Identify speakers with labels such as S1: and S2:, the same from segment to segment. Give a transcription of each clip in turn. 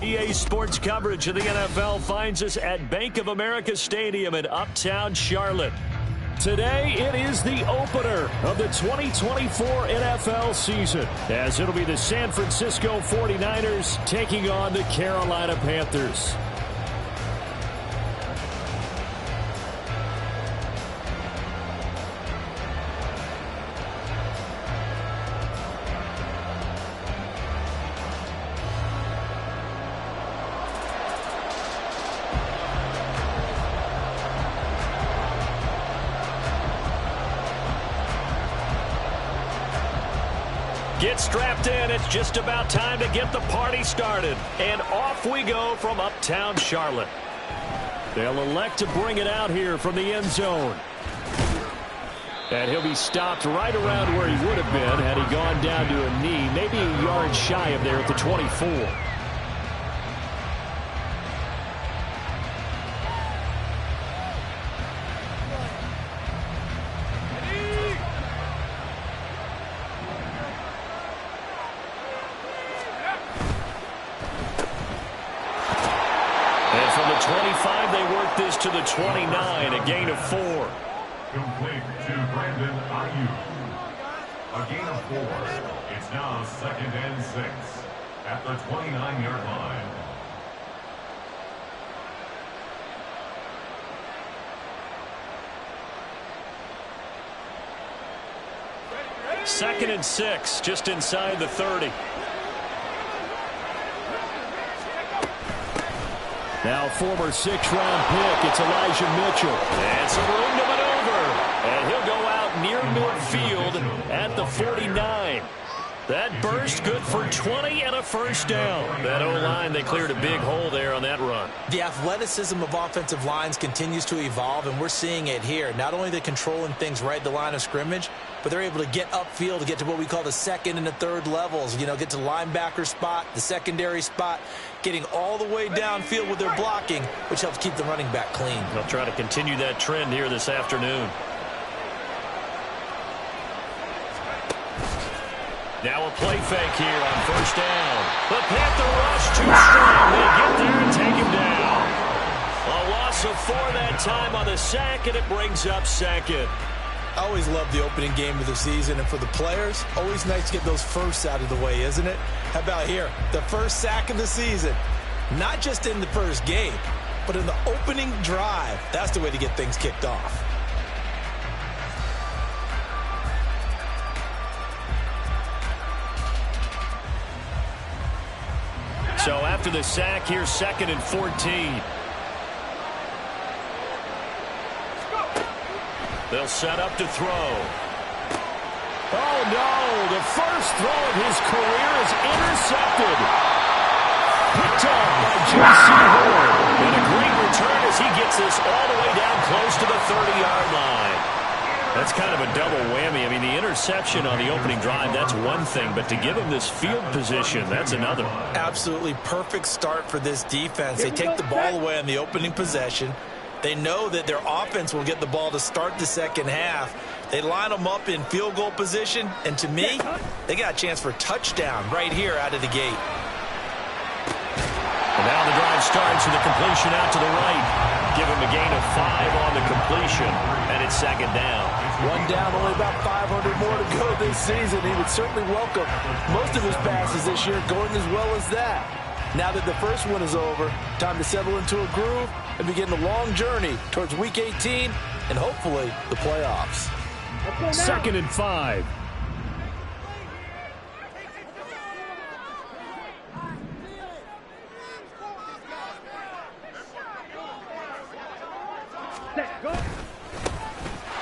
S1: EA Sports coverage of the NFL finds us at Bank of America Stadium in Uptown Charlotte. Today, it is the opener of the 2024 NFL season, as it'll be the San Francisco 49ers taking on the Carolina Panthers. Get strapped in. It's just about time to get the party started. And off we go from Uptown Charlotte. They'll elect to bring it out here from the end zone. And he'll be stopped right around where he would have been had he gone down to a knee, maybe a yard shy of there at the 24. And from the 25, they work this to the 29, a gain of 4.
S2: Complete to Brandon Ayuk. A gain of 4. It's now 2nd and 6 at the 29-yard line.
S1: Second and 6, just inside the 30. Now former 6th-round pick, it's Elijah Mitchell. And some room to maneuver. And he'll go out near midfield at the 49. That burst good for 20 and a first down. That O-line, they cleared a big hole there on that run.
S3: The athleticism of offensive lines continues to evolve, and we're seeing it here. Not only are they controlling things right at the line of scrimmage, but they're able to get upfield to get to what we call the second and the third levels. You know, get to the linebacker spot, the secondary spot, getting all the way downfield with their blocking, which helps keep the running back clean.
S1: They'll try to continue that trend here this afternoon. Now a play fake here on first down. The Panther rush too strong. They get there and take him down. A loss of 4 that time on the sack, and it brings up 2nd.
S3: I always love the opening game of the season, and for the players, always nice to get those firsts out of the way, isn't it? How about here? The first sack of the season. Not just in the first game, but in the opening drive. That's the way to get things kicked off.
S1: So after the sack, here's 2nd and 14. They'll set up to throw. Oh, no. The first throw of his career is intercepted. Picked up by J.C. Horn. And a great return as he gets this all the way down close to the 30-yard line. That's kind of a double whammy. I mean, the interception on the opening drive, that's one thing. But to give him this field position, that's another.
S3: Absolutely perfect start for this defense. They take the ball away on the opening possession. They know that their offense will get the ball to start the second half. They line them up in field goal position. And to me, they got a chance for a touchdown right here out of the gate.
S1: And now the drive starts with a completion out to the right. Give him a gain of 5 on the completion. And it's 2nd down.
S4: One down, only about 500 more to go this season. He would certainly welcome most of his passes this year going as well as that. Now that the first one is over, time to settle into a groove and begin the long journey towards Week 18 and hopefully the playoffs.
S1: 2nd and 5.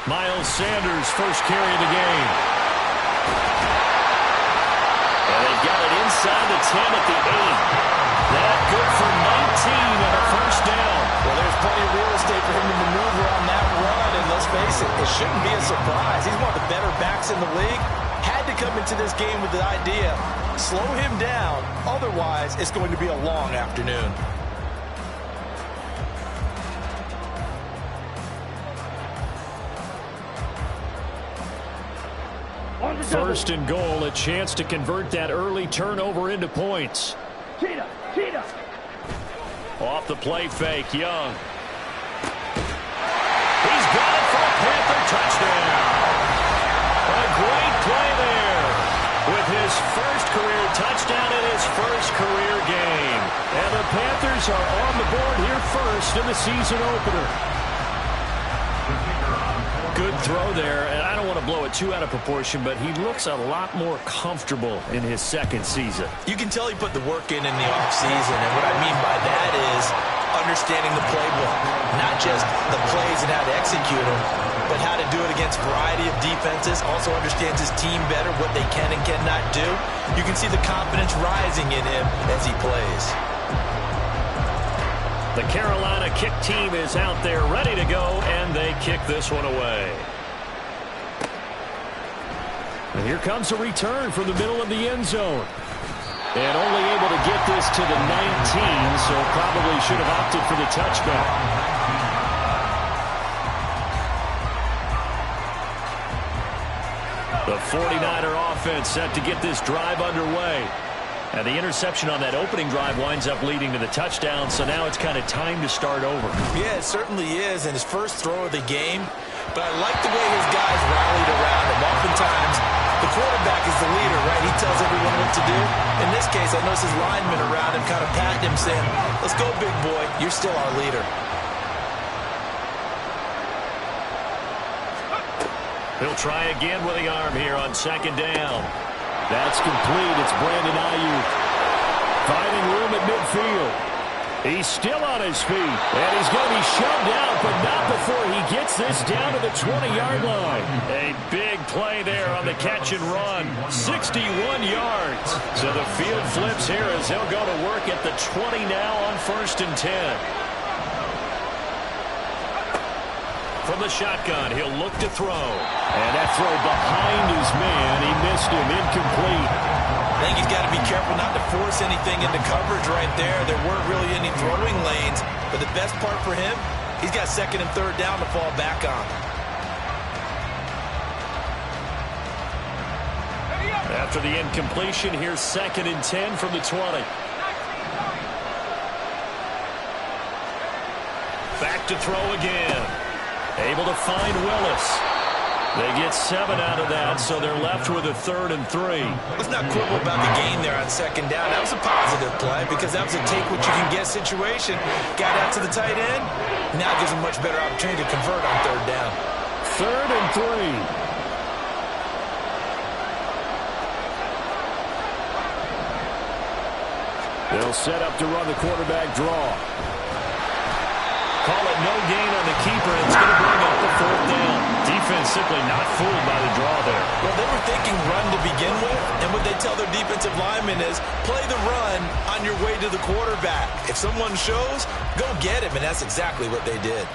S1: Miles Sanders, first carry of the game. And they've got it inside the 10 at the 8. That good for 19 and a first down.
S3: Well, there's plenty of real estate for him to maneuver on that run, and let's face it, it shouldn't be a surprise. He's one of the better backs in the league. Had to come into this game with the idea, slow him down, otherwise it's going to be a long afternoon.
S1: First and goal, a chance to convert that early turnover into points.
S4: Cheetah!
S1: Off the play fake, Young. He's got it for a Panther touchdown. A great play there with his first career touchdown in his first career game. And the Panthers are on the board here first in the season opener. Good throw there, and I don't want to blow it too out of proportion, but he looks a lot more comfortable in his second season.
S3: You can tell he put the work in the offseason, and what I mean by that is understanding the playbook. Not just the plays and how to execute them, but how to do it against a variety of defenses. Also understands his team better, what they can and cannot do. You can see the confidence rising in him as he plays.
S1: The Carolina kick team is out there ready to go, and they kick this one away. And here comes a return from the middle of the end zone. And only able to get this to the 19, so probably should have opted for the touchback. The 49er offense set to get this drive underway. And the interception on that opening drive winds up leading to the touchdown, so now it's kind of time to start over.
S3: Yeah, it certainly is, and his first throw of the game. But I like the way his guys rallied around him. Oftentimes, the quarterback is the leader, right? He tells everyone what to do. In this case, I noticed his linemen around him kind of patting him, saying, "Let's go, big boy. You're still our leader."
S1: He'll try again with the arm here on second down. That's complete. It's Brandon Ayuk. Finding room at midfield. He's still on his feet. And he's going to be shoved out, but not before he gets this down to the 20-yard line. A big play there on the catch and run. 61 yards. So the field flips here as he'll go to work at the 20 now on 1st and 10. From the shotgun, he'll look to throw. And that throw behind his man. He missed him. Incomplete.
S3: I think he's got to be careful not to force anything into coverage right there. There weren't really any throwing lanes. But the best part for him, he's got 2nd and 3rd down to fall back on.
S1: After the incompletion, here's 2nd and 10 from the 20. Back to throw again. Able to find Willis. They get 7 out of that, so they're left with a 3rd and 3.
S3: Let's not quibble about the gain there on 2nd down. That was a positive play because that was a take-what-you-can-get situation. Got out to the tight end. Now gives him much better opportunity to convert on 3rd down.
S1: 3rd and 3. They'll set up to run the quarterback draw. Call it no gain on the keeper. It's going to bring up the 4th down. Defense simply not fooled by the draw there.
S3: Well, they were thinking run to begin with, and what they tell their defensive linemen is play the run on your way to the quarterback. If someone shows, go get him, and that's exactly what they did.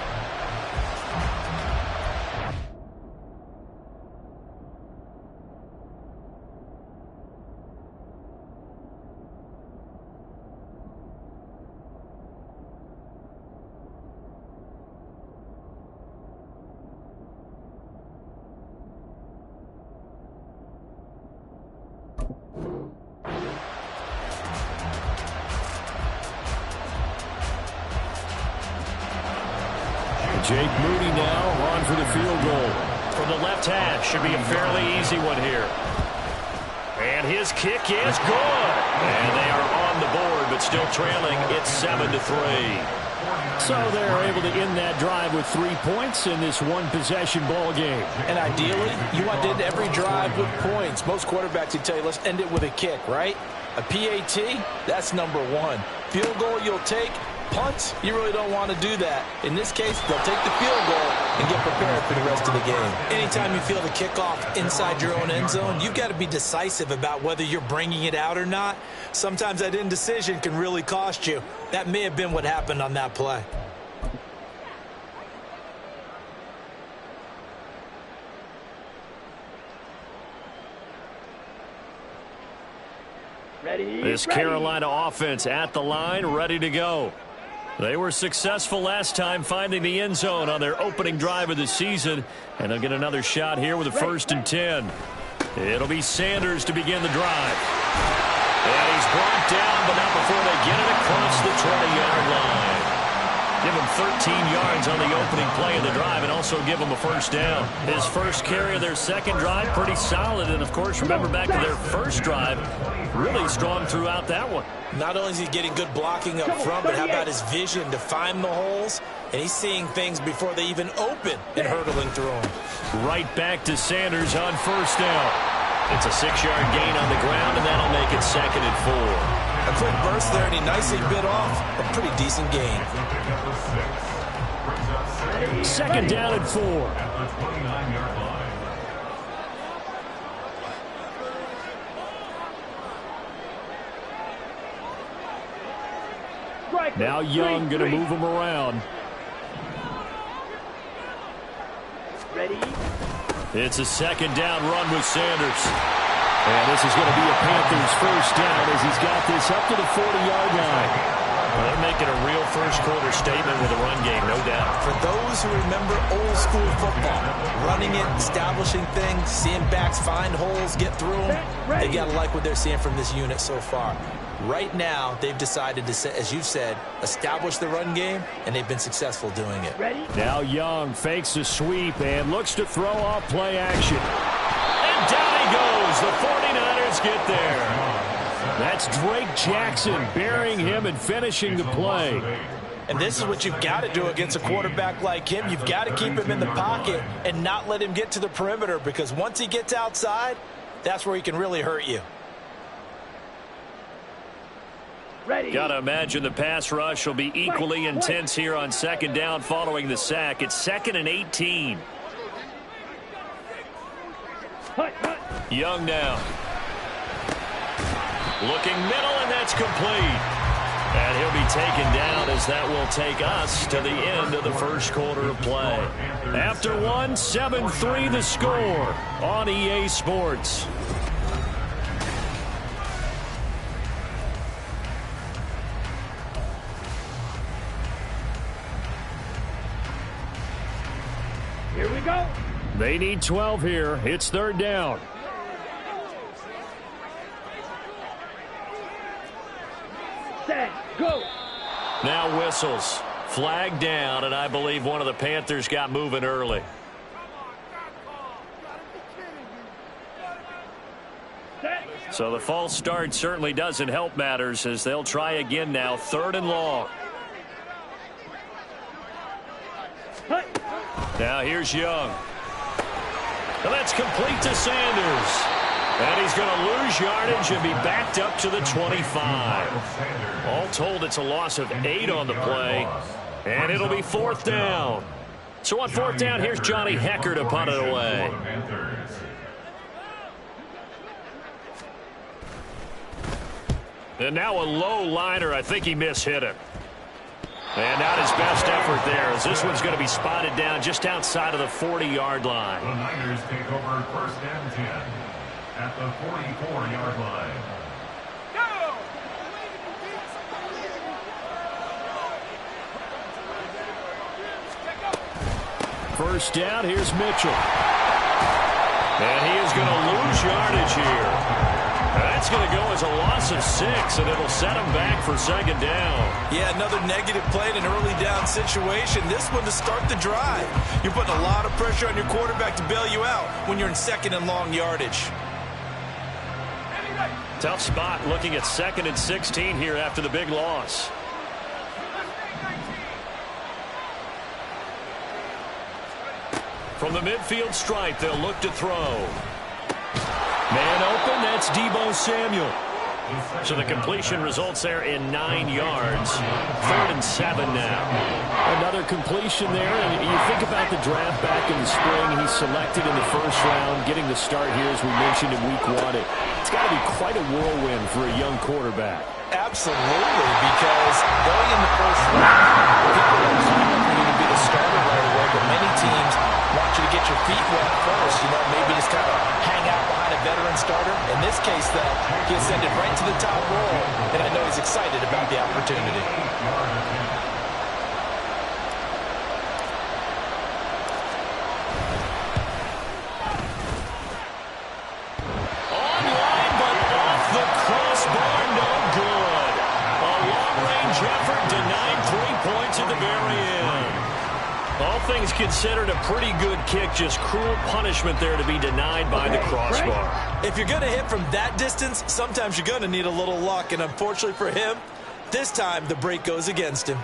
S1: Jake Moody now on for the field goal. From the left hash, should be a fairly easy one here. And his kick is good. And they are on the board, but still trailing. It's 7-3. So they're able to end that drive with 3 points in this one-possession ball game.
S3: And ideally, you want to end every drive with points. Most quarterbacks would tell you, let's end it with a kick, right? A PAT, that's number 1. Field goal you'll take. Punts, you really don't want to do that. In this case, they'll take the field goal and get prepared for the rest of the game. Anytime you feel the kickoff inside your own end zone, you've got to be decisive about whether you're bringing it out or not. Sometimes that indecision can really cost you. That may have been what happened on that play.
S1: This Carolina offense at the line, ready to go. They were successful last time finding the end zone on their opening drive of the season, and they'll get another shot here with a 1st and 10. It'll be Sanders to begin the drive. And he's brought down, but not before they get it across the 20-yard line. Give him 13 yards on the opening play of the drive and also give him a first down. His first carry of their second drive, pretty solid. And, of course, remember back to their first drive, really strong throughout that one.
S3: Not only is he getting good blocking up front, but how about his vision to find the holes? And he's seeing things before they even open and hurdling through them.
S1: Right back to Sanders on first down. It's a 6-yard gain on the ground, and that'll make it 2nd and 4.
S3: A quick burst there, and he nicely bit off a pretty decent gain.
S1: 2nd down and 4.
S2: At the 29-yard line.
S1: Now Young going to move him around.
S5: Ready?
S1: It's a 2nd down run with Sanders. And this is going to be a Panthers first down as he's got this up to the 40-yard line. Well, they're making a real first-quarter statement with a run game, no doubt.
S3: For those who remember old-school football, running it, establishing things, seeing backs find holes, get through them, they got to like what they're seeing from this unit so far. Right now, they've decided to, as you've said, establish the run game, and they've been successful doing it.
S5: Ready?
S1: Now Young fakes the sweep and looks to throw off play action. And down he goes. The 49ers get there. That's Drake Jackson burying him and finishing the play.
S3: And this is what you've got to do against a quarterback like him. You've got to keep him in the pocket and not let him get to the perimeter, because once he gets outside, that's where he can really hurt you.
S5: Ready?
S1: Got to imagine the pass rush will be equally intense here on 2nd down following the sack. It's 2nd and 18. Young now. Looking middle, and that's complete. And he'll be taken down as that will take us to the end of the first quarter of play. After one, 7-3 the score on EA Sports.
S5: Here we go.
S1: They need 12 here. It's 3rd down.
S5: Set. Go.
S1: Now whistles. Flag down, and I believe one of the Panthers got moving early.
S5: Set.
S1: So the false start certainly doesn't help matters as they'll try again now. 3rd and long.
S5: Hut.
S1: Now here's Young. And that's complete to Sanders. And he's going to lose yardage and be backed up to the 25. All told, it's a loss of 8 on the play. And it'll be 4th down. So on 4th down, here's Johnny Hekker to punt it away. And now a low liner. I think he mishit it. And not his best effort there, as this one's going to be spotted down just outside of the 40-yard line.
S2: The Niners take over 1st and 10 at the 44-yard line.
S1: First down, here's Mitchell. And he is going to lose yardage here. That's going to go as a loss of 6, and it'll set him back for 2nd down.
S3: Yeah, another negative play in an early down situation. This one to start the drive. You're putting a lot of pressure on your quarterback to bail you out when you're in 2nd and long yardage.
S1: Tough spot looking at 2nd and 16 here after the big loss. From the midfield stripe, they'll look to throw. Man open, that's Deebo Samuel. So the completion results there in 9 yards. 3rd and 7 now.
S6: Another completion there, and you think about the draft back in the spring. He's selected in the 1st round, getting the start here, as we mentioned, in week 1. It's got to be quite a whirlwind for a young quarterback.
S3: Absolutely, because going in the 1st round, people are clamoring for you to be the starter right away, but many teams want you to get your feet wet first, maybe just kind of hang out behind a veteran starter. In this case, though, he ascended right to the top role, and I know he's excited about the opportunity.
S1: Online, but off the crossbar
S6: considered a pretty good kick, just cruel punishment there to be denied by the crossbar.
S3: If you're going to hit from that distance, sometimes you're going to need a little luck, and unfortunately for him, this time the break goes against him.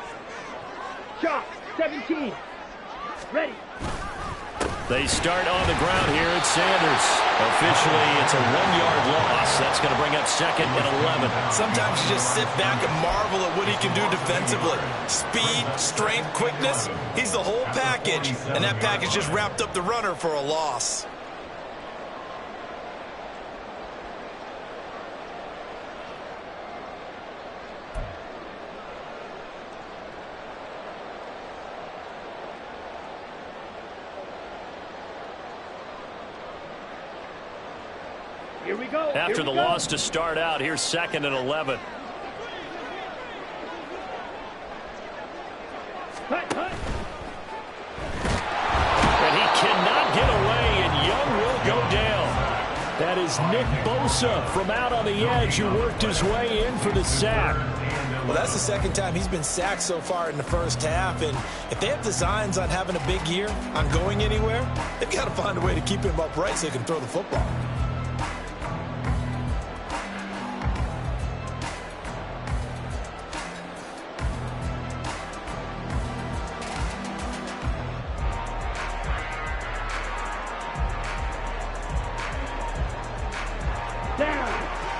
S5: Shot, 17. Ready.
S6: They start on the ground here at Sanders. Officially, it's a 1-yard loss. That's going to bring up 2nd and 11.
S3: Sometimes you just sit back and marvel at what he can do defensively. Speed, strength, quickness, he's the whole package, and that package just wrapped up the runner for a loss.
S5: Here we go.
S6: After the loss to start out, here's 2nd and 11.
S5: Hut.
S6: And he cannot get away, and Young will go down. That is Nick Bosa from out on the edge who worked his way in for the sack.
S3: Well, that's the second time he's been sacked so far in the first half, and if they have designs on having a big year, on going anywhere, they've got to find a way to keep him upright so he can throw the football.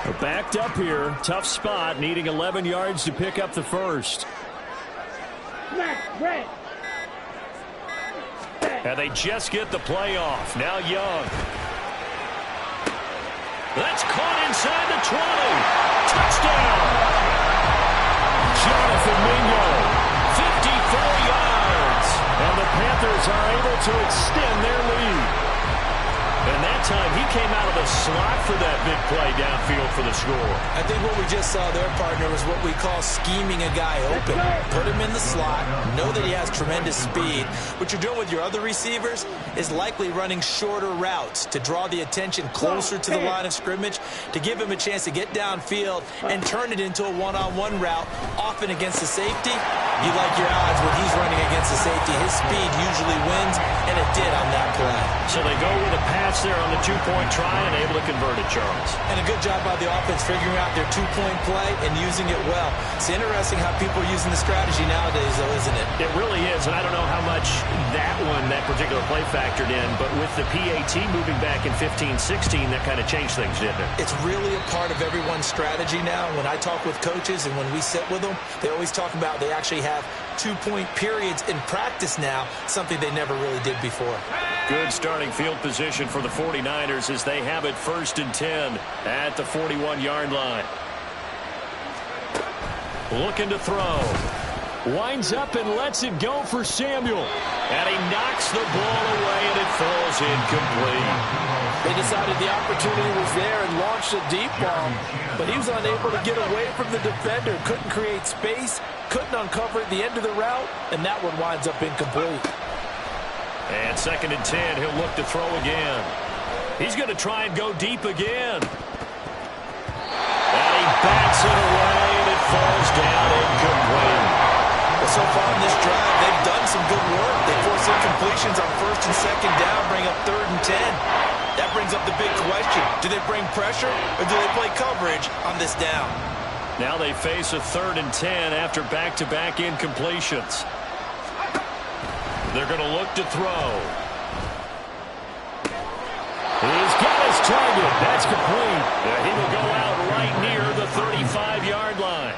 S6: They're backed up here. Tough spot, needing 11 yards to pick up the first.
S5: Red.
S6: And they just get the play off. Now Young. That's caught inside the 20. Touchdown. Jonathan Mingo. 54 yards. And the Panthers are able to extend their lead. And that time, he came out of the slot for that big play downfield for the score.
S3: I think what we just saw there, partner, was what we call scheming a guy open. Put him in the slot, know that he has tremendous speed. What you're doing with your other receivers is likely running shorter routes to draw the attention closer to the line of scrimmage, to give him a chance to get downfield and turn it into a one-on-one route, often against the safety. You like your odds when he's running against the safety. His speed usually wins, and it did on that play.
S6: So they go with a pass there on the two-point try and able to convert it, Charles.
S3: And a good job by the offense figuring out their two-point play and using it well. It's interesting how people are using the strategy nowadays, though, isn't it?
S6: It really is, and I don't know how much that particular play factored in, but with the PAT moving back in 15-16, that kind of changed things, didn't it?
S3: It's really a part of everyone's strategy now. When I talk with coaches and when we sit with them, they always talk about they actually have two-point periods in practice now, something they never really did before.
S6: Good starting field position for the 49ers as they have it 1st and 10 at the 41-yard line. Looking to throw. Winds up and lets it go for Samuel. And he knocks the ball away and it falls incomplete.
S4: They decided the opportunity was there and launched a deep ball, but he was unable to get away from the defender. Couldn't create space, couldn't uncover at the end of the route, and that one winds up incomplete.
S6: And 2nd and 10, he'll look to throw again. He's going to try and go deep again. And he bats it away, and it falls down incomplete.
S3: Well, so far in this drive, they've done some good work. They force incompletions on 1st and 2nd down, bring up 3rd and 10. That brings up the big question. Do they bring pressure, or do they play coverage on this down?
S6: Now they face a 3rd and 10 after back-to-back incompletions. They're going to look to throw. He's got his target. That's complete. He will go out right near the 35-yard line.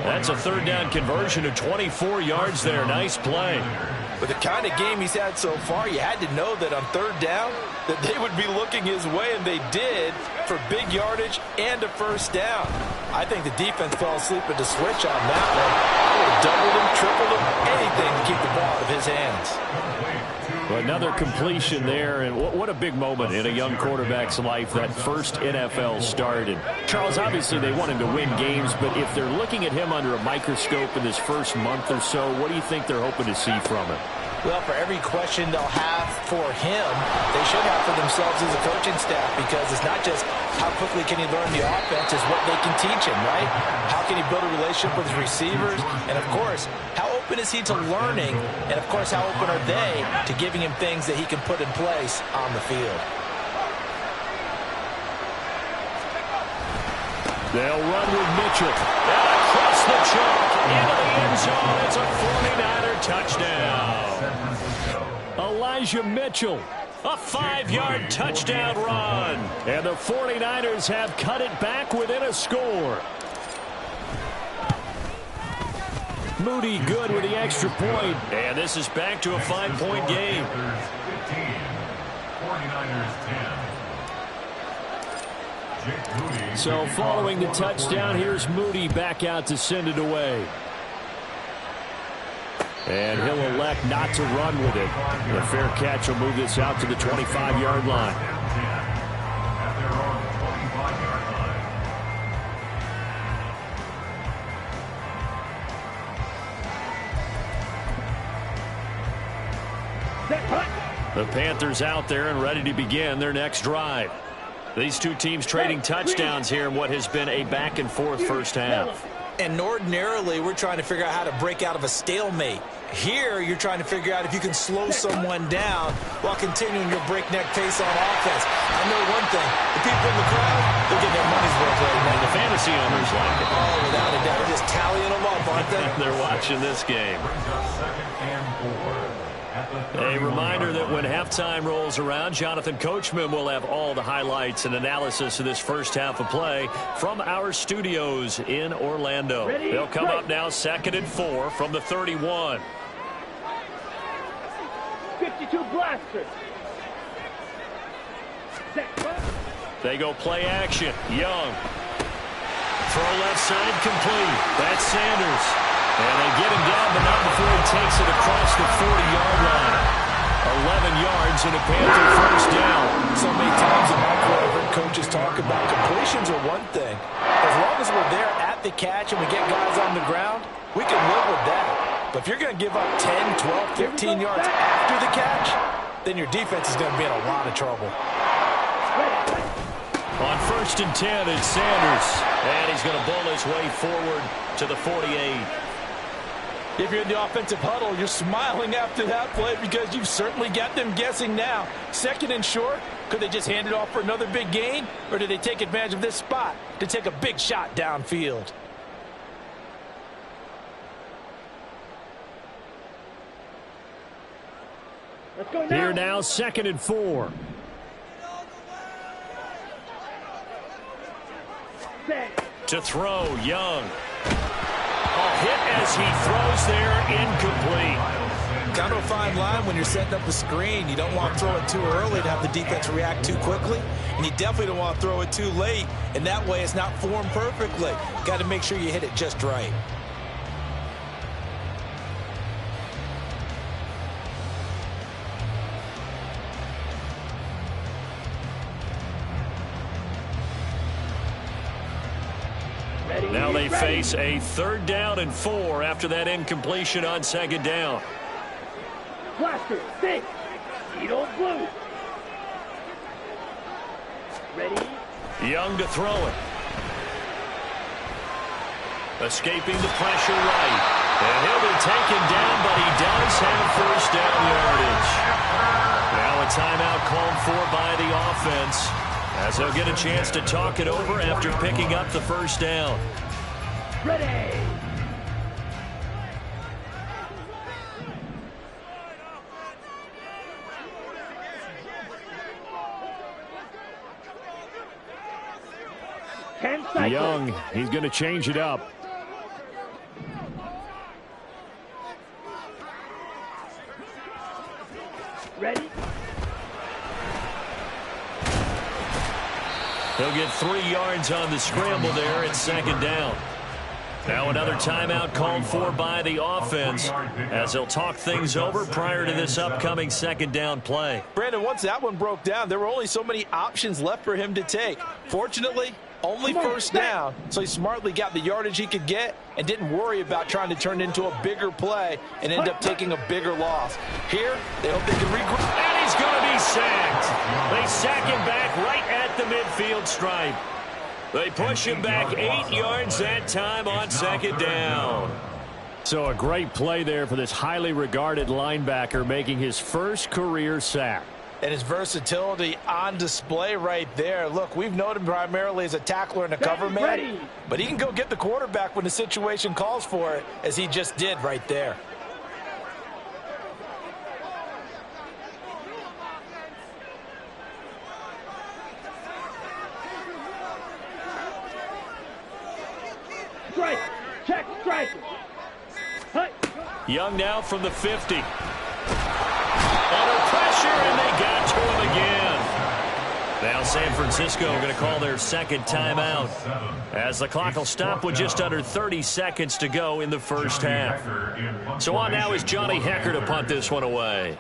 S6: That's a 3rd down conversion of 24 yards there. Nice play.
S4: With the kind of game he's had so far, you had to know that on 3rd down that they would be looking his way, and they did, for big yardage and a 1st down. I think the defense fell asleep at the switch on that one. I would have doubled him, tripled him, anything to keep the ball out of his hands.
S6: Well, another completion there, and what a big moment in a young quarterback's life, that first NFL start. And Charles, obviously they want him to win games, but if they're looking at him under a microscope in his first month or so, what do you think they're hoping to see from him?
S4: Well, for every question they'll have for him, they should have for themselves as a coaching staff, because it's not just how quickly can he learn the offense, it's what they can teach him, right? How can he build a relationship with his receivers? And, of course, how
S3: open is he to learning? And, of course, how open are they to giving him things that he can put in place on the field?
S6: They'll run with Mitchell. And across the chalk into the end zone. It's a 49er touchdown. Elijah Mitchell. A 5-yard touchdown run. And the 49ers have cut it back within a score. Moody good with the extra point. And this is back to a 5-point game.
S2: 15, 49ers 10.
S6: So following the touchdown, here's Moody back out to send it away. And he'll elect not to run with it. The fair catch will move this out to the 25-yard line.
S2: At their own 25-yard line.
S5: Set punt.
S6: The Panthers out there and ready to begin their next drive. These two teams trading touchdowns here in what has been a back-and-forth first half.
S3: And ordinarily, we're trying to figure out how to break out of a stalemate. Here, you're trying to figure out if you can slow someone down while continuing your breakneck pace on offense. I know one thing. The people in the crowd, they're getting their money's worth right now.
S6: The fantasy owners like it.
S3: Oh, without a doubt. They're just tallying them up, aren't they?
S6: They're watching this game.
S2: Brings up 2nd and 4.
S6: A reminder that when halftime rolls around, Jonathan Coachman will have all the highlights and analysis of this first half of play from our studios in Orlando. They'll come up now 2nd and 4 from the 31.
S5: 52 blaster. Set punt.
S6: They go play action. Young. Throw left side complete. That's Sanders. And they get him down, but not before he takes it across the 40-yard line. 11 yards and a Panther first down.
S3: So many times in my career, I've heard coaches talk about completions are one thing. As long as we're there at the catch and we get guys on the ground, we can live with that. But if you're going to give up 10, 12, 15 yards after the catch, then your defense is going to be in a lot of trouble.
S6: On 1st and 10, it's Sanders. And he's going to bowl his way forward to the 48.
S3: If you're in the offensive huddle, you're smiling after that play because you've certainly got them guessing now. 2nd and short, could they just hand it off for another big gain? Or did they take advantage of this spot to take a big shot downfield?
S5: Let's go now.
S6: Here now, 2nd and 4.
S5: Set.
S6: To throw, Young. A hit as he throws there, incomplete.
S3: Kind of a fine line when you're setting up the screen. You don't want to throw it too early to have the defense react too quickly. And you definitely don't want to throw it too late. And that way it's not formed perfectly. Got to make sure you hit it just right.
S6: Now they face a 3rd down and 4 after that incompletion on 2nd down.
S5: Blaster. Think. Eagle blue. Ready.
S6: Young to throw it. Escaping the pressure right. And he'll be taken down, but he does have first down yardage. Now a timeout called for by the offense, as they'll get a chance to talk it over after picking up the first down.
S5: Ready.
S6: Young, he's going to change it up.
S5: Ready.
S6: He'll get 3 yards on the scramble there. It's 2nd down. Now another timeout called for by the offense as they'll talk things over prior to this upcoming 2nd down play.
S3: Brandon, once that one broke down, there were only so many options left for him to take. Fortunately, only first down, so he smartly got the yardage he could get and didn't worry about trying to turn it into a bigger play and end up taking a bigger loss. Here, they hope they can regroup.
S6: And he's going to be sacked. They sack him back right at the midfield stripe. They push him back 8 yards that time on 2nd down. So a great play there for this highly regarded linebacker making his first career sack.
S3: And his versatility on display right there. Look, we've known him primarily as a tackler and a cover man, but he can go get the quarterback when the situation calls for it, as he just did right there.
S5: Strike. Check. Strike. Hut.
S6: Young now from the 50. Under pressure, and they got to him again. Now San Francisco going to call their second timeout as the clock will stop with just under 30 seconds to go in the first half. So on now is Johnny Hekker to punt this one away.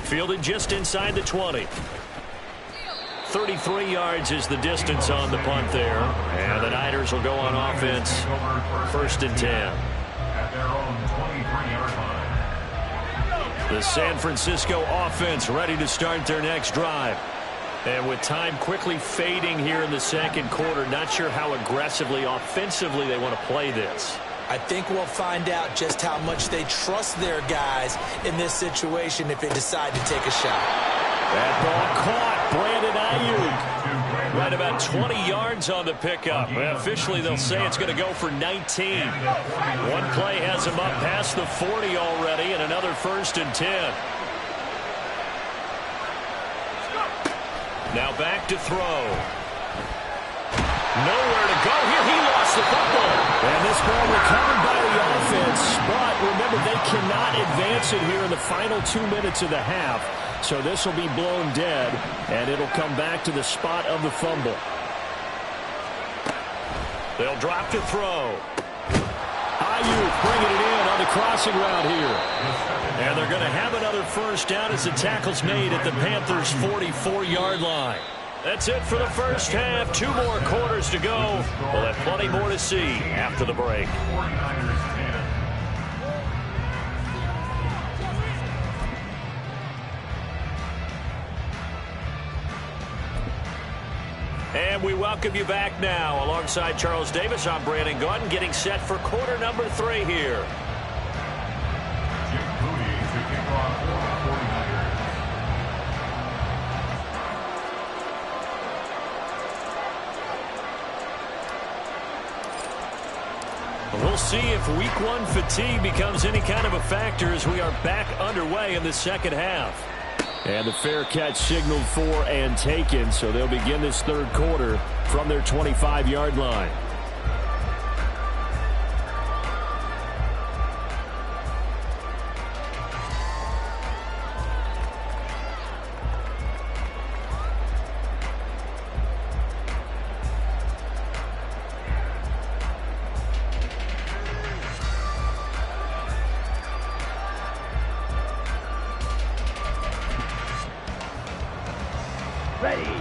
S6: Fielded just inside the 20. 33 yards is the distance on the punt there. And the Niners will go on offense. 1st and 10.
S2: At their own 23-yard line.
S6: The San Francisco offense ready to start their next drive. And with time quickly fading here in the second quarter, not sure how aggressively, offensively they want to play this.
S3: I think we'll find out just how much they trust their guys in this situation if they decide to take a shot.
S6: That ball caught. Brandon Ayuk. Right about 20 yards on the pickup. Officially, they'll say it's going to go for 19. One play has him up past the 40 already, and another 1st and 10. Now back to throw. Nowhere to go here. He lost the football. And this ball recovered by the offense. But remember, they cannot advance it here in the final 2 minutes of the half. So this will be blown dead, and it'll come back to the spot of the fumble. They'll drop to throw. Ayuk bringing it in on the crossing route here. And they're going to have another first down as the tackle's made at the Panthers' 44-yard line. That's it for the first half. 2 more quarters to go. We'll have plenty more to see after the break.
S2: 49ers 10.
S6: And we welcome you back now. Alongside Charles Davis, I'm Brandon Gaudin, getting set for quarter number 3 here.
S2: Jim Moody to kick off for the 49ers.
S6: We'll see if week 1 fatigue becomes any kind of a factor as we are back underway in the second half. And the fair catch signaled for and taken, so they'll begin this third quarter from their 25-yard line.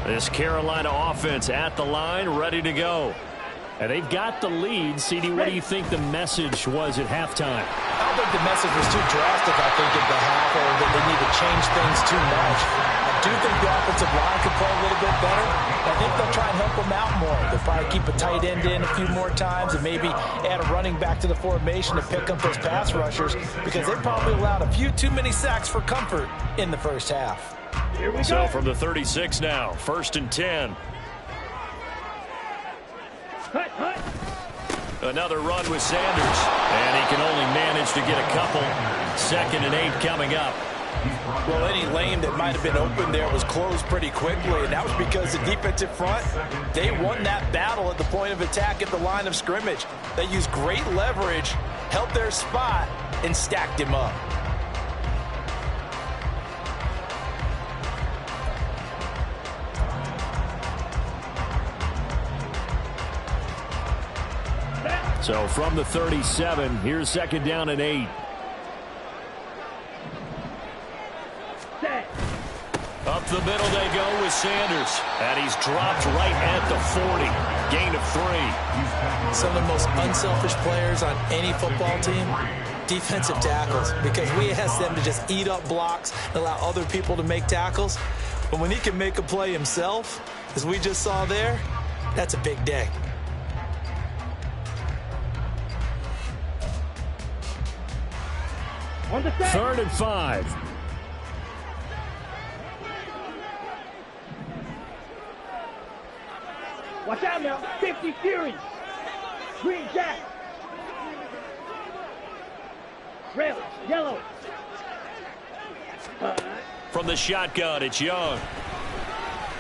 S6: This Carolina offense at the line, ready to go. And they've got the lead. CD, what do you think the message was at halftime?
S3: I don't think the message was too drastic, I think, at the half, or that they need to change things too much. I do think the offensive line could play a little bit better. I think they'll try and help them out more. They'll probably keep a tight end in a few more times and maybe add a running back to the formation to pick up those pass rushers, because they probably allowed a few too many sacks for comfort in the first half.
S5: Here we
S6: So
S5: go.
S6: from the 36 now, 1st and 10.
S5: Hut, hut.
S6: Another run with Sanders. And he can only manage to get a couple. 2nd and 8 coming up.
S3: Well, any lane that might have been open there was closed pretty quickly, and that was because the defensive front, they won that battle at the point of attack at the line of scrimmage. They used great leverage, held their spot, and stacked him up.
S6: So from the 37, here's 2nd down and 8.
S5: Set.
S6: Up the middle they go with Sanders. And he's dropped right at the 40. Gain of 3.
S3: Some of the most unselfish players on any football team defensive tackles, because we ask them to just eat up blocks and allow other people to make tackles. But when he can make a play himself, as we just saw there, that's a big day.
S5: On the set.
S6: 3rd and 5.
S5: Watch out now. 50 Fury. Green Jack. Red, yellow.
S1: From the shotgun, it's Young.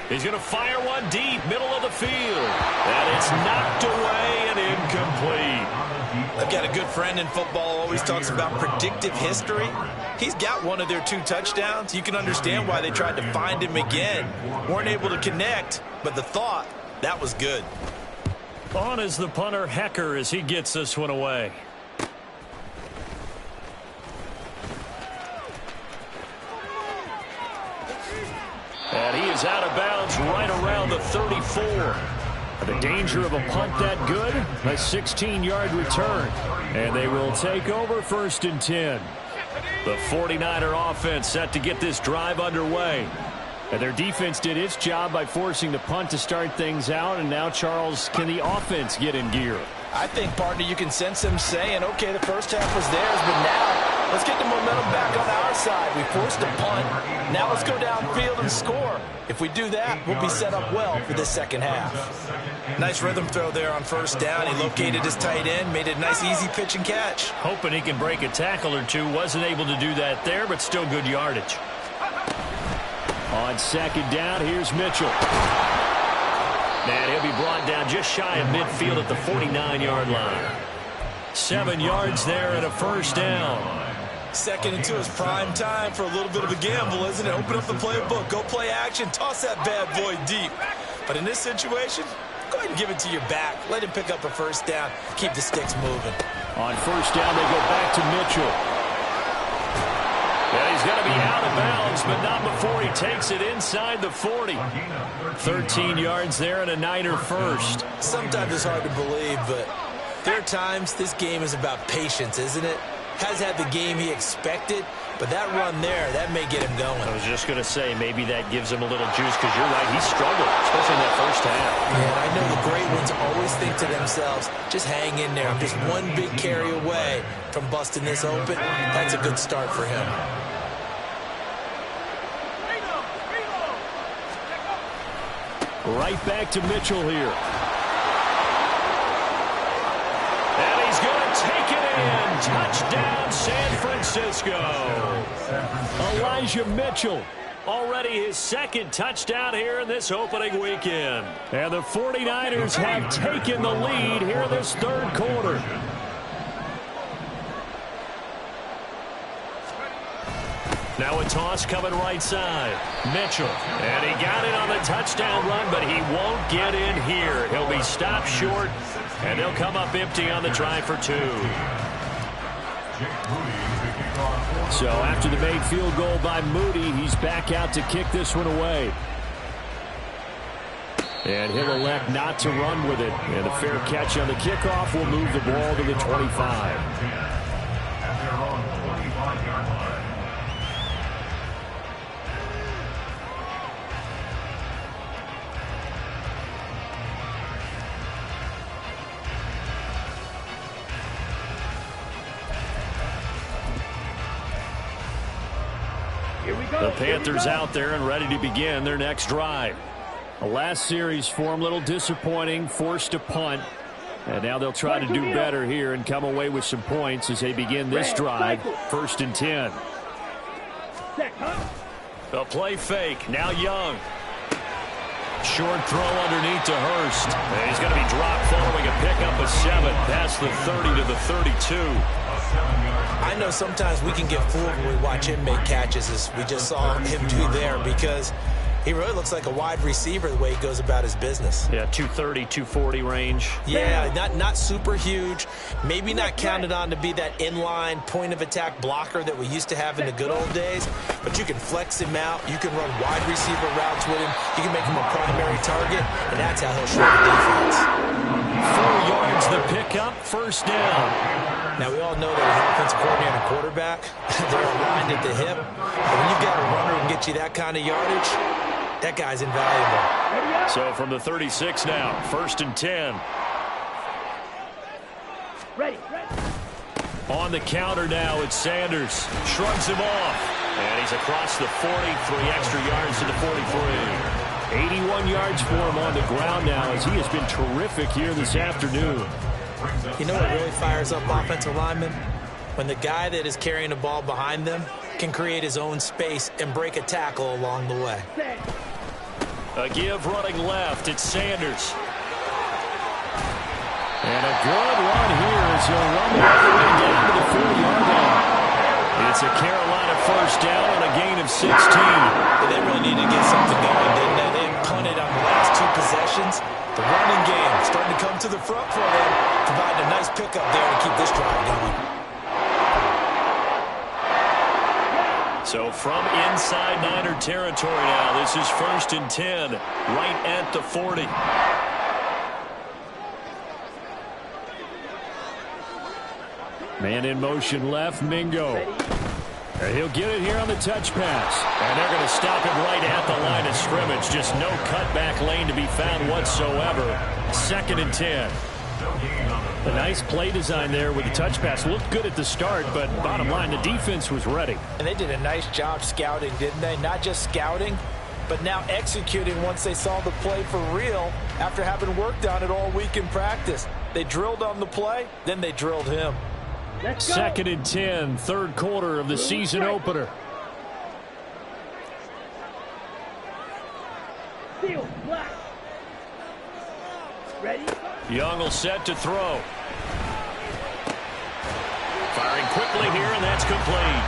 S1: He's going to fire one deep, middle of the field. And it's knocked away and incomplete.
S3: I've got a good friend in football, always talks about predictive history. He's got one of their 2 touchdowns. You can understand why they tried to find him again. Weren't able to connect, but the thought, that was good.
S1: On is the punter, Hecker, as he gets this one away. And he is out of bounds right around the 34. The danger of a punt that good, a 16-yard return. And they will take over 1st and 10. The 49er offense set to get this drive underway. And their defense did its job by forcing the punt to start things out. And now, Charles, can the offense get in gear?
S3: I think, partner, you can sense them saying, okay, the first half was theirs, but now let's get the momentum back on our side. We forced a punt. Now let's go downfield and score. If we do that, we'll be set up well for this second half. Nice rhythm throw there on 1st down. He located his tight end, made it a nice, easy pitch and catch.
S1: Hoping he can break a tackle or two. Wasn't able to do that there, but still good yardage.
S6: On 2nd down, here's Mitchell.
S1: And he'll be brought down just shy of midfield at the 49-yard line. 7 yards there and a 1st down.
S3: 2nd and 2 is prime time for a little bit of a gamble, isn't it? Open up the playbook, go play action, toss that bad boy deep. But in this situation, go ahead and give it to your back. Let him pick up a 1st down. Keep the sticks moving.
S6: On 1st down, they go back to Mitchell.
S1: And he's going to be out of bounds, but not before he takes it inside the 40. 13 yards there and a Niner first.
S3: Sometimes it's hard to believe, but there are times this game is about patience, isn't it? Has had the game he expected, but that run there, that may get him going.
S1: I was just going to say, maybe that gives him a little juice, because you're right, he struggled, especially in that first half.
S3: Yeah, I know the great ones always think to themselves, just hang in there. I'm just one big carry away from busting this open. That's a good start for him.
S6: Right back to Mitchell here.
S1: And he's going to take it in. Touchdown, San Francisco.
S6: Elijah Mitchell.
S1: Already his 2nd touchdown here in this opening weekend.
S6: And the 49ers have taken the lead here in this 3rd quarter.
S1: Now a toss coming right side. Mitchell. And he got it on the touchdown run, but he won't get in here. He'll be stopped short, and they'll come up empty on the try for 2.
S6: So after the made field goal by Moody, he's back out to kick this one away. And he'll elect not to run with it. And a fair catch on the kickoff will move the ball to the 25.
S1: The Panthers out there and ready to begin their next drive.
S6: The last series for them, a little disappointing, forced to punt. And now they'll try to do better here and come away with some points as they begin this drive. 1st and 10.
S1: A play fake. Now Young. Short throw underneath to Hurst. And he's going to be dropped following a pickup of 7 past the 30 to the 32.
S3: I know sometimes we can get fooled when we watch him make catches, as we just saw him do there, because he really looks like a wide receiver the way he goes about his business.
S1: Yeah, 230, 240 range.
S3: Yeah, not super huge. Maybe not counted on to be that inline point-of-attack blocker that we used to have in the good old days, but you can flex him out. You can run wide receiver routes with him. You can make him a primary target, and that's how he'll show the defense.
S1: 4 yards the pickup, 1st down.
S3: Now, we all know that with offensive coordinator and quarterback, they're aligned at the hip. But when you've got a runner who can get you that kind of yardage, that guy's invaluable.
S6: So from the 36 now, 1st and 10.
S5: Ready.
S6: On the counter now, it's Sanders. Shrugs him off. And he's across the 40, 3 extra yards to the 43. 81 yards for him on the ground now as he has been terrific here this afternoon.
S3: You know what really fires up offensive linemen? When the guy that is carrying the ball behind them can create his own space and break a tackle along the way.
S6: A give running left. It's Sanders. And a good run here as he'll run all the way down to the 40-yard line. It's a Carolina first down on a gain of 16.
S3: They really needed to get something going, didn't they? They punted on the last 2 possessions. The running game starting to come to the front for them, providing a nice pickup there to keep this drive going.
S6: So from inside Niner territory now, this is 1st and 10, right at the 40. Man in motion left, Mingo. And he'll get it here on the touch pass. And they're going to stop him right at the line of scrimmage. Just no cutback lane to be found whatsoever. 2nd and 10. A nice play design there with the touch pass. Looked good at the start, but bottom line, the defense was ready.
S3: And they did a nice job scouting, didn't they? Not just scouting, but now executing once they saw the play for real after having worked on it all week in practice. They drilled on the play, then they drilled him.
S6: 2nd and 10, 3rd quarter of the season opener.
S5: Seal, black. Ready?
S6: Young will set to throw. Firing quickly here, and that's complete.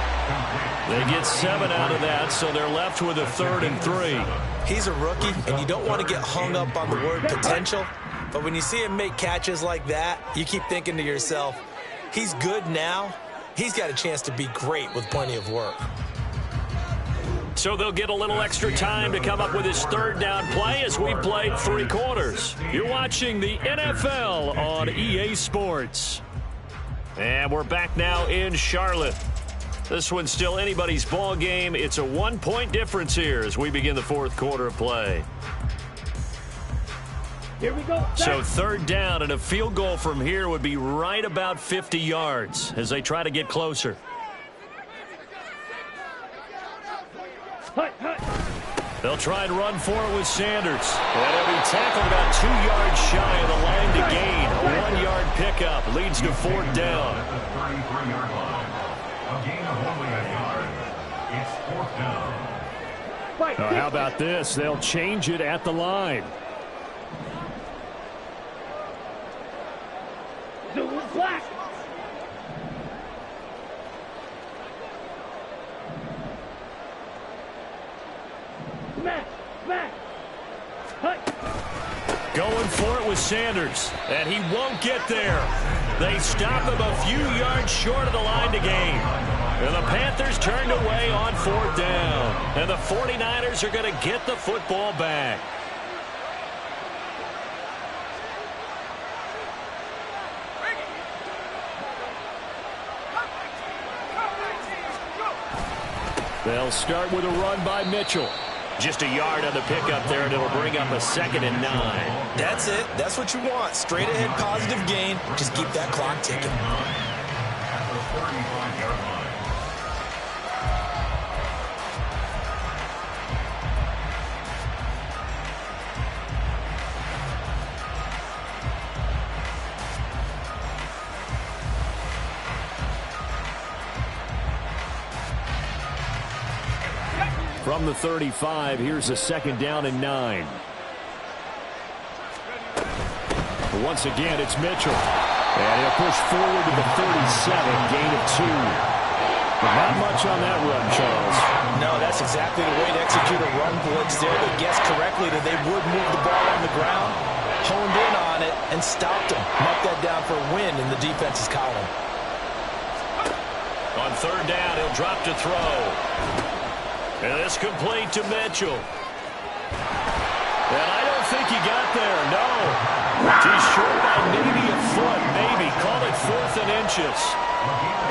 S6: They get 7 out of that, so they're left with a 3rd and 3.
S3: He's a rookie, and you don't want to get hung up on the word potential, but when you see him make catches like that, you keep thinking to yourself, he's good now. He's got a chance to be great with plenty of work.
S6: So they'll get a little extra time to come up with his 3rd down play as we played 3 quarters. You're watching the NFL on EA Sports. And we're back now in Charlotte. This one's still anybody's ball game. It's a 1-point difference here as we begin the 4th quarter of play.
S5: Here we go.
S6: So 3rd down, and a field goal from here would be right about 50 yards as they try to get closer. They'll try and run for it with Sanders. And he'll be tackled about 2 yards shy of the line to gain. A 1-yard pickup leads to 4th down.
S2: At the 33-yard line. A gain of only a yard. It's 4th down.
S6: Now, how about this? They'll change it at the line.
S5: Zulu black. Smash.
S6: Going for it with Sanders, and he won't get there. They stop him a few yards short of the line to gain. And the Panthers turned away on 4th down. And the 49ers are going to get the football back. They'll start with a run by Mitchell. Just a yard on the pickup there, and it'll bring up a 2nd and 9.
S3: That's it. That's what you want. Straight ahead positive gain. Just keep that clock ticking.
S2: At the 35-yard line.
S6: From the 35, here's a 2nd down and 9. Once again, it's Mitchell. And he'll push forward to the 37, gain of 2. But not much on that run, Charles.
S3: No, that's exactly the way to execute a run blitz there. They guessed correctly that they would move the ball on the ground, honed in on it, and stopped them. Mark that down for a win in the defense's column.
S6: On 3rd down, he'll drop to throw. And it's complete to Mitchell. And I don't think he got there, no. He's short by maybe a foot, maybe. Call it 4th and inches. vicious.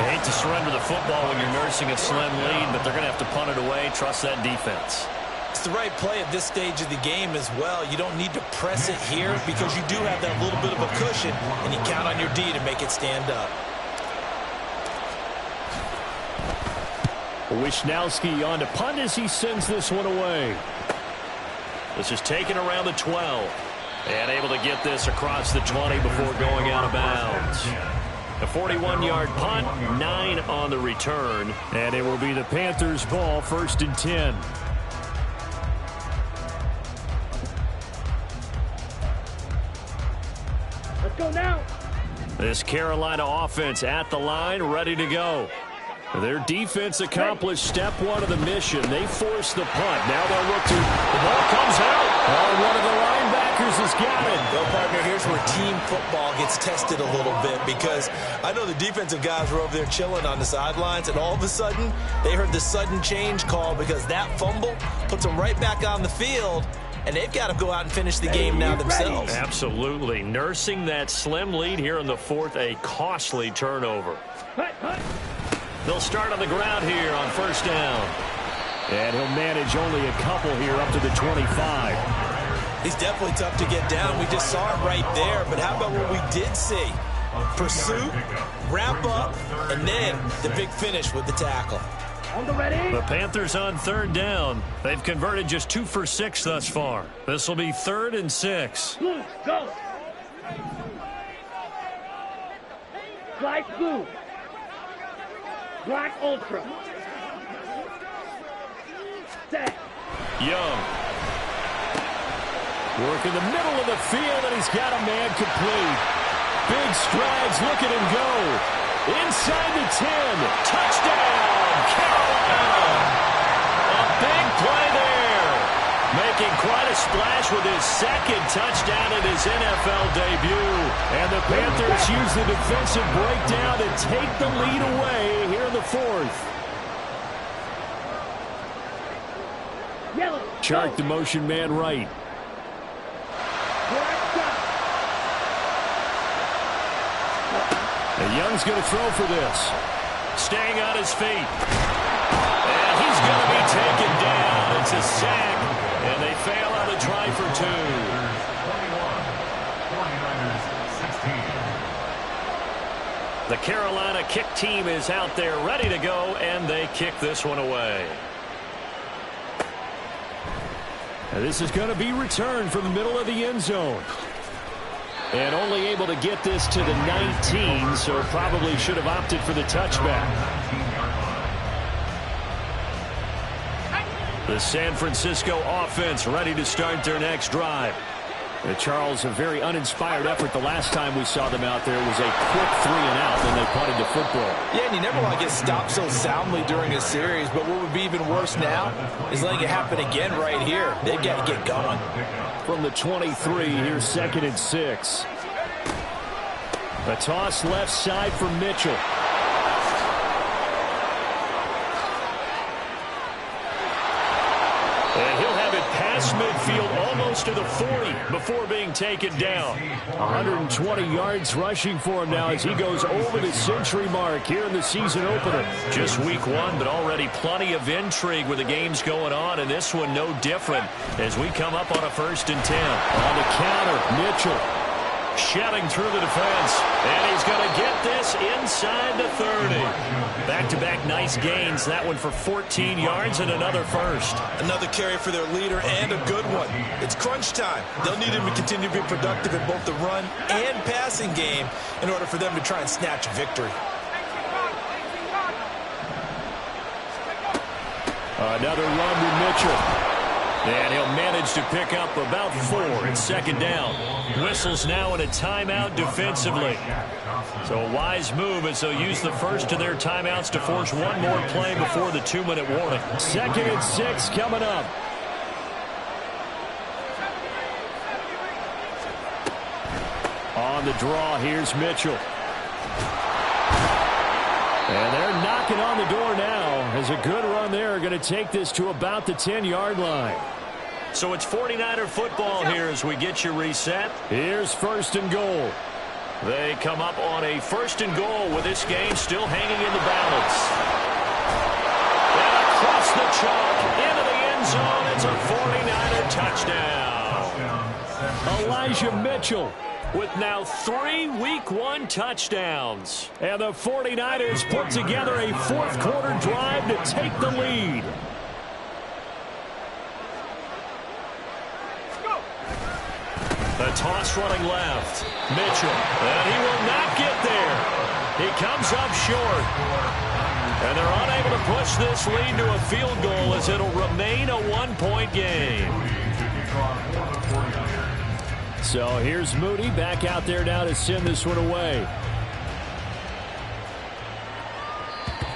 S6: I hate to surrender the football when you're nursing a slim lead, but they're going to have to punt it away. Trust that defense.
S3: It's the right play at this stage of the game as well. You don't need to press it here because you do have that little bit of a cushion, and you count on your D to make it stand up.
S6: Wishnowski on to punt as he sends this one away. This is taken around the 12. And able to get this across the 20 before going out of bounds. A 41-yard punt, 9 on the return. And it will be the Panthers' ball, 1st and 10.
S5: Let's go now.
S6: This Carolina offense at the line, ready to go. Their defense accomplished step 1 of the mission. They forced the punt. Now they'll look to... The ball comes out. Oh, one of the linebackers has got it.
S3: Well, partner, here's where team football gets tested a little bit because I know the defensive guys were over there chilling on the sidelines, and all of a sudden, they heard the sudden change call because that fumble puts them right back on the field, and they've got to go out and finish the game now themselves.
S6: Absolutely. Nursing that slim lead here in the 4th, a costly turnover. They'll start on the ground here on 1st down. And he'll manage only a couple here up to the 25.
S3: He's definitely tough to get down. We just saw it right there. But how about what we did see? Pursuit, wrap up, and then the big finish with the tackle.
S5: On the ready.
S6: The Panthers on 3rd down. They've converted just 2 for 6 thus far. This will be 3rd and 6.
S5: Blue, go. Slice blue. Black Ultra. Set.
S6: Young. Work in the middle of the field, and he's got a man complete. Big strides. Look at him go. Inside the 10. Touchdown, Carolina. A big play there. Making quite a splash with his 2nd touchdown in his NFL debut. And the Panthers use the defensive breakdown to take the lead away here in the 4th.
S5: Yellow.
S6: Chark the motion man right. And Young's going to throw for this. Staying on his feet. And he's going to be taken down. It's a sack. And they fail on the try for 2.
S2: 21, 49ers, 16.
S6: The Carolina kick team is out there ready to go, and they kick this one away. And this is going to be returned from the middle of the end zone. And only able to get this to the 19, so probably should have opted for the touchback. The San Francisco offense ready to start their next drive. Charles, a very uninspired effort the last time we saw them out there was a quick 3 and out, then they punted the football.
S3: Yeah, and you never want to get stopped so soundly during a series, but what would be even worse now is letting it happen again right here. They've got to get going.
S6: From the 23, here's 2nd and 6. A toss left side for Mitchell. And he'll have it past midfield almost to the 40 before being taken down. 120 yards rushing for him now as he goes over the century mark here in the season opener. Just week 1, but already plenty of intrigue with the games going on, and this one no different as we come up on a 1st and 10. On the counter, Mitchell. Shelling through the defense, and he's going to get this inside the 30. Back-to-back nice gains. That one for 14 yards and another first.
S3: Another carry for their leader and a good one. It's crunch time. They'll need him to continue to be productive in both the run and passing game in order for them to try and snatch a victory.
S6: Another run with Mitchell. And he'll manage to pick up about 4 at 2nd down. Whistles now in a timeout defensively. So a wise move as they'll use the first of their timeouts to force one more play before the 2-minute warning. 2nd and 6 coming up. On the draw, here's Mitchell. And they're knocking on the door now as a good run there. Going to take this to about the 10-yard line. So it's 49er football here as we get you reset. Here's 1st and goal.
S1: They come up on a 1st and goal with this game still hanging in the balance. And across the chalk, into the end zone, it's a 49er touchdown.
S6: Elijah Mitchell with now 3 Week 1 touchdowns. And the 49ers put together a 4th quarter drive to take the lead.
S1: The toss running left. Mitchell. And he will not get there. He comes up short. And they're unable to push this lead to a field goal as it'll remain a 1-point game.
S6: So here's Moody back out there now to send this one away.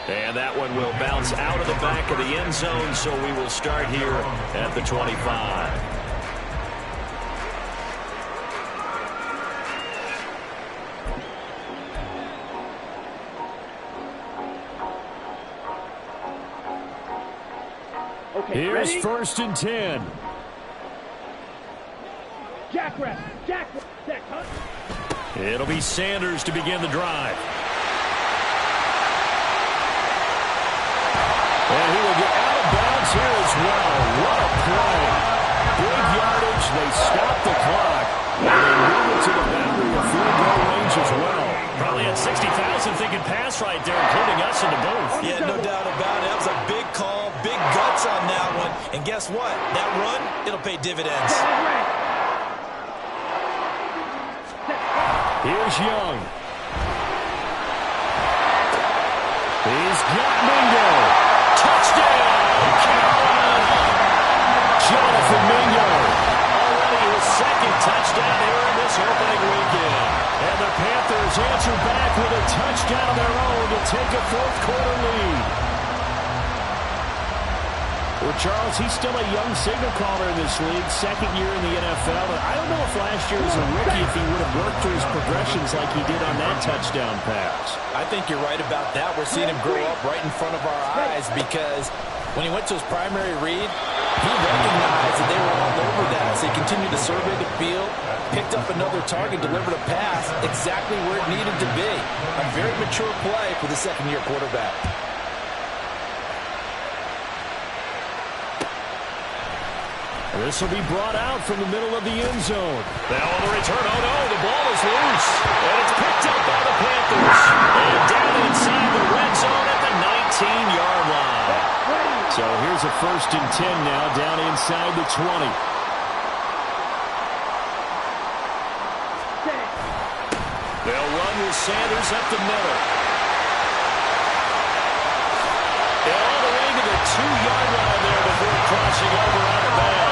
S1: And that one will bounce out of the back of the end zone, so we will start here at the 25.
S5: Okay,
S6: Here's
S5: ready?
S6: 1st and 10.
S5: Jackrabbit. Set, huh?
S1: It'll be Sanders to begin the drive.
S6: And he will get out of bounds here as well. What a play. Big yardage. They stop the clock. And they move it to the boundary of field goal range as well.
S1: Probably had 60,000 thinking pass right there, including us in the booth.
S3: Yeah, no doubt about it. That was a big call, big guts on that one. And guess what? That run, it'll pay dividends.
S6: Here's Young. He's got Mingo.
S1: Touchdown, Carolina!
S6: Jonathan Mingo.
S1: Already his 2nd touchdown here in this opening weekend.
S6: And the Panthers answer back with a touchdown of their own to take a 4th quarter lead. Well, Charles, he's still a young signal caller in this league, 2nd year in the NFL. But I don't know if last year as a rookie if he would have worked through his progressions like he did on that touchdown pass.
S3: I think you're right about that. We're seeing him grow up right in front of our eyes because when he went to his primary read, he recognized that they were all over that. So he continued to survey the field, picked up another target, delivered a pass exactly where it needed to be. A very mature play for the 2nd-year quarterback.
S6: This will be brought out from the middle of the end zone.
S1: Now on the return, oh no, the ball is loose. And it's picked up by the Panthers. And down inside the red zone at the 19-yard line.
S6: So here's a 1st and 10 now down inside the 20.
S1: They'll run with Sanders up the middle. And all the way to the 2-yard line there before crossing over out of bounds.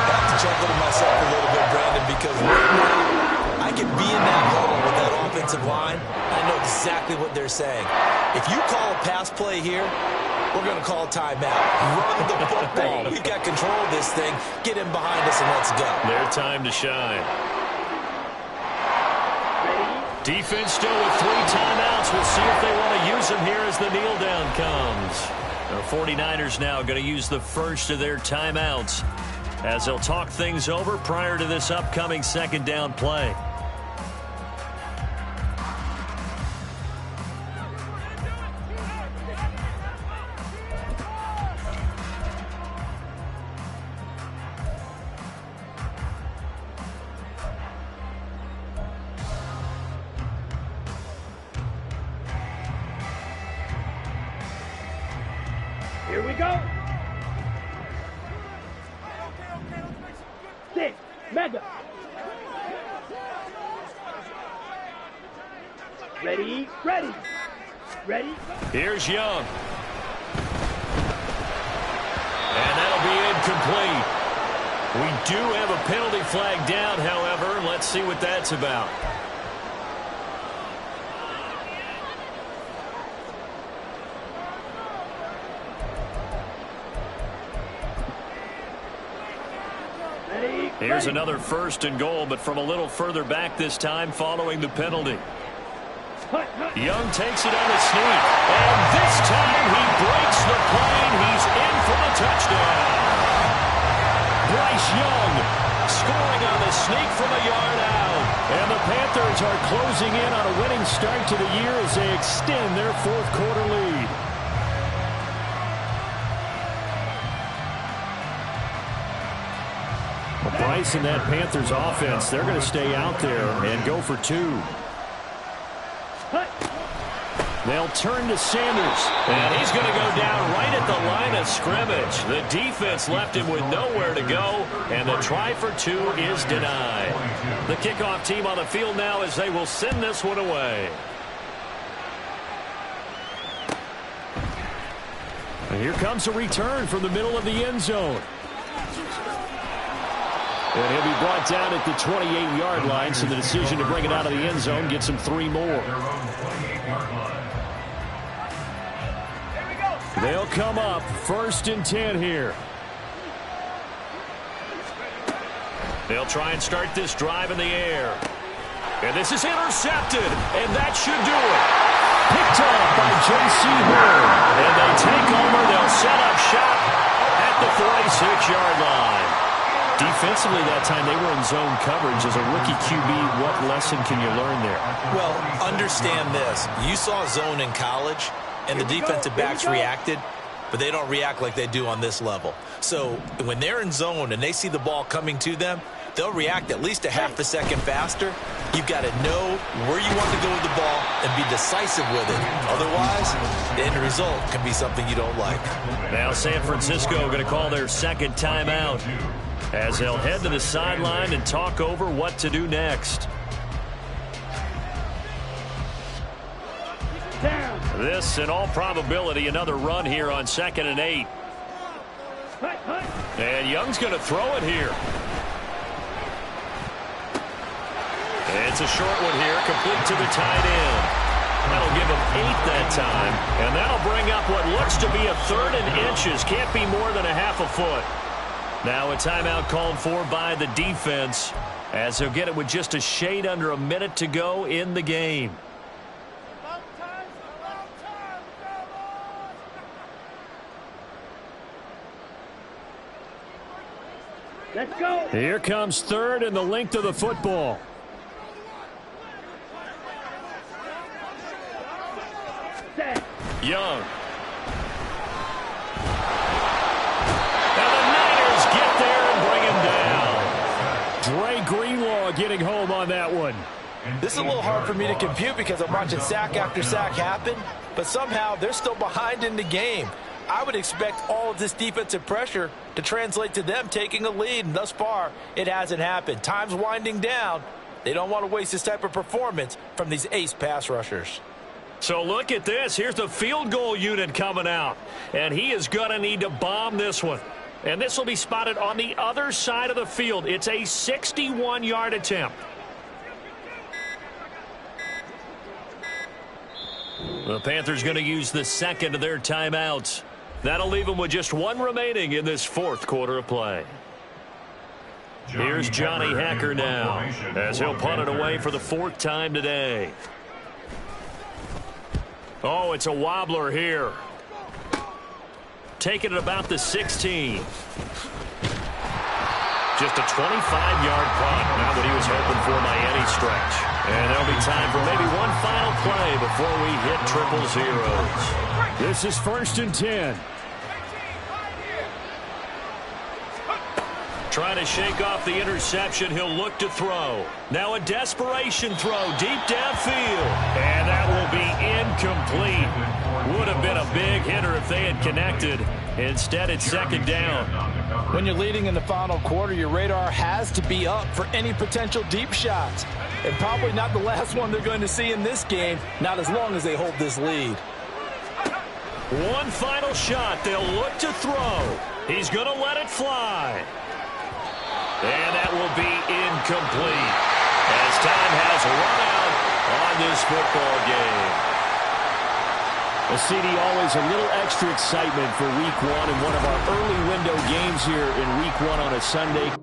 S3: I have to chuckle to myself a little bit, Brandon, because right now I can be in that huddle with that offensive line. I know exactly what they're saying. If you call a pass play here, we're going to call a timeout. Run the football. We've got control of this thing. Get in behind us and let's go.
S1: Their time to shine. Defense still with 3 timeouts. We'll see if they want to use them here as the kneel down comes. The 49ers now going to use the first of their timeouts as they'll talk things over prior to this upcoming 2nd down play.
S5: Here we go. 6, mega. Ready.
S1: Here's Young. And that'll be incomplete. We do have a penalty flag down, however. Let's see what that's about. Here's another 1st and goal, but from a little further back this time following the penalty. Young takes it on a sneak, and this time he breaks the plane. He's in for the touchdown. Bryce Young scoring on the sneak from a yard out.
S6: And the Panthers are closing in on a winning start to the year as they extend their fourth quarter lead. Well, Bryce and that Panthers offense, they're going to stay out there and go for two. They'll turn to Sanders.
S1: And he's going to go down right at the line of scrimmage. The defense left him with nowhere to go, and the try for two is denied. The kickoff team on the field now as they will send this one away.
S6: And here comes a return from the middle of the end zone. And he'll be brought down at the 28-yard line, so the decision to bring it out of the end zone gets him 3 more. They'll come up 1st and 10 here.
S1: They'll try and start this drive in the air. And this is intercepted, and that should do it.
S6: Picked off by J.C. Horn.
S1: And they take over. They'll set up shop at the 46-yard line.
S6: Defensively that time, they were in zone coverage. As a rookie QB, what lesson can you learn there?
S3: Well, understand this. You saw zone in college, and the defensive backs reacted, but they don't react like they do on this level. So when they're in zone and they see the ball coming to them, they'll react at least a half a second faster. You've got to know where you want to go with the ball and be decisive with it. Otherwise, the end result can be something you don't like.
S1: Now San Francisco going to call their second timeout as they'll head to the sideline and talk over what to do next. This, in all probability, another run here on 2nd and 8. And Young's going to throw it here. It's a short one here, complete to the tight end. That'll give him 8 that time, and that'll bring up what looks to be a 3rd and inches. Can't be more than a half a foot. Now a timeout called for by the defense as they'll get it with just a shade under a minute to go in the game.
S5: Let's go.
S6: Here comes 3rd and the length of the football.
S1: Young. And the Niners get there and bring him down.
S6: Dre Greenlaw getting home on that one.
S4: This is a little hard for me to compute because I'm watching sack after sack happen, but somehow they're still behind in the game. I would expect all of this defensive pressure to translate to them taking a lead, and thus far, it hasn't happened. Time's winding down. They don't want to waste this type of performance from these ace pass rushers.
S1: So look at this. Here's the field goal unit coming out, and he is going to need to bomb this one. And this will be spotted on the other side of the field. It's a 61-yard attempt. The Panthers going to use the second of their timeouts. That'll leave them with just 1 remaining in this 4th quarter of play. Here's Johnny Hekker now as he'll punt it away for the 4th time today. Oh, it's a wobbler here. Taking it about the 16. Just a 25-yard punt. Not what he was hoping for by any stretch. And there'll be time for maybe one final play before we hit triple zeros.
S6: This is 1st and 10.
S1: Trying to shake off the interception. He'll look to throw. Now a desperation throw deep downfield. And that will be incomplete. Would have been a big hitter if they had connected. Instead, it's 2nd down.
S4: When you're leading in the final quarter, your radar has to be up for any potential deep shots. And probably not the last one they're going to see in this game, not as long as they hold this lead.
S1: One final shot. They'll look to throw. He's going to let it fly. And that will be incomplete as time has run out on this football game.
S6: Well, CD, always a little extra excitement for Week 1 and one of our early window games here in Week 1 on a Sunday.